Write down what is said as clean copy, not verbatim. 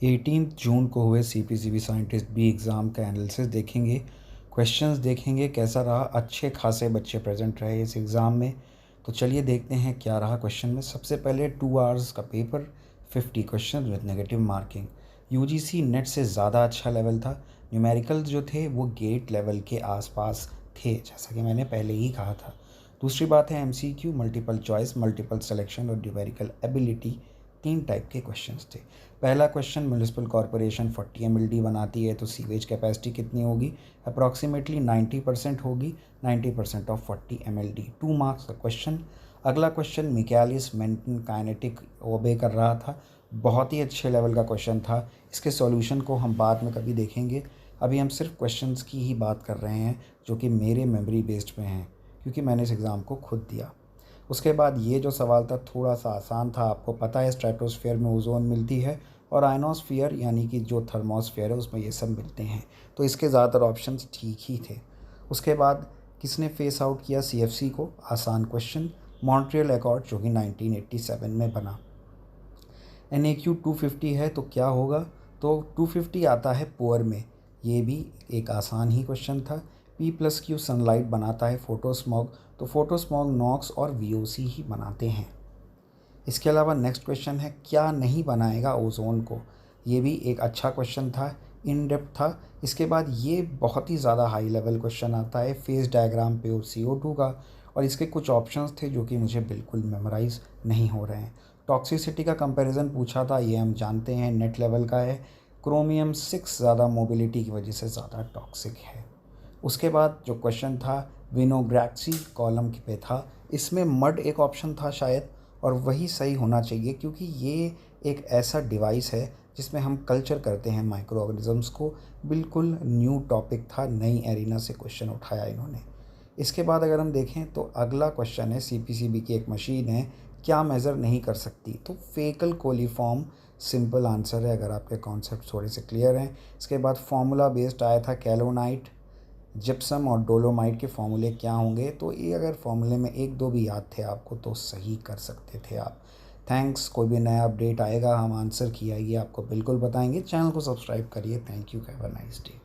18 जून को हुए CPCB scientist B exam का एनालिसिस देखेंगे, क्वेश्चंस देखेंगे कैसा रहा। अच्छे खासे बच्चे प्रेजेंट रहे इस एग्ज़ाम में। तो चलिए देखते हैं क्या रहा क्वेश्चन में। सबसे पहले 2 आवर्स का paper, 50 question with negative marking. UGC net से ज़्यादा अच्छा लेवल था। न्यूमेरिकल जो थे वो गेट लेवल के आसपास थे, जैसा कि मैंने पहले ही कहा था। दूसरी बात है MCQ, multiple choice, multiple selection और न्यूमेरिकल एबिलिटी, 3 टाइप के क्वेश्चंस थे। पहला क्वेश्चन, म्यूनिसिपल कॉरपोरेशन 40 एमएलडी बनाती है तो सीवेज कैपेसिटी कितनी होगी? अप्रॉक्सीमेटली 90% होगी। 90% ऑफ 40 एमएलडी, 2 मार्क्स का क्वेश्चन। अगला क्वेश्चन, मिकेलिस मेंटन काइनेटिक ओबे कर रहा था। बहुत ही अच्छे लेवल का क्वेश्चन था। इसके सॉल्यूशन को हम बाद में कभी देखेंगे। अभी हम सिर्फ क्वेश्चंस की ही बात कर रहे हैं जो कि मेरे मेमोरी बेस्ड पे हैं, क्योंकि मैंने इस एग्ज़ाम को खुद दिया। उसके बाद ये जो सवाल था थोड़ा सा आसान था। आपको पता है स्ट्रेटोस्फेयर में ओजोन मिलती है और आयनोस्फीयर यानी कि जो थर्मोस्फेयर है उसमें ये सब मिलते हैं। तो इसके ज़्यादातर ऑप्शंस ठीक ही थे। उसके बाद किसने फेस आउट किया सीएफसी को? आसान क्वेश्चन, मॉन्ट्रियल अकॉर्ड जो कि 1987 में बना। NAQ 250 है तो क्या होगा? तो 250 आता है पुअर में। ये भी एक आसान ही क्वेश्चन था। P+Q सनलाइट बनाता है फोटोस्मॉग, तो फोटोस्मॉग नॉक्स और VOC ही बनाते हैं। इसके अलावा नेक्स्ट क्वेश्चन है, क्या नहीं बनाएगा ओजोन को? ये भी एक अच्छा क्वेश्चन था, इन डेप्थ था। इसके बाद ये बहुत ही ज़्यादा हाई लेवल क्वेश्चन आता है फेस डायग्राम पे और CO2 का, और इसके कुछ ऑप्शंस थे जो कि मुझे बिल्कुल मेमोराइज नहीं हो रहे हैं। टॉक्सिसिटी का कंपैरिजन पूछा था, ये हम जानते हैं नेट लेवल का है। क्रोमियम 6 ज़्यादा मोबिलिटी की वजह से ज़्यादा टॉक्सिक है। उसके बाद जो क्वेश्चन था विनोग्रैक्सी कॉलम पे था, इसमें मड एक ऑप्शन था शायद, और वही सही होना चाहिए क्योंकि ये एक ऐसा डिवाइस है जिसमें हम कल्चर करते हैं माइक्रो ऑर्गेनिजम्स को। बिल्कुल न्यू टॉपिक था, नई एरिना से क्वेश्चन उठाया इन्होंने। इसके बाद अगर हम देखें तो अगला क्वेश्चन है, सीपीसीबी की एक मशीन है, क्या मेज़र नहीं कर सकती? तो फेकल कोलीफॉर्म सिंपल आंसर है अगर आपके कॉन्सेप्ट थोड़े से क्लियर हैं। इसके बाद फार्मूला बेस्ड आया था कैलोनाइट, जिप्सम और डोलोमाइट के फॉर्मूले क्या होंगे? तो ये अगर फॉर्मूले में एक दो भी याद थे आपको तो सही कर सकते थे आप। थैंक्स। कोई भी नया अपडेट आएगा हम आंसर की आएगी आपको बिल्कुल बताएंगे। चैनल को सब्सक्राइब करिए। Thank you. Have a nice day.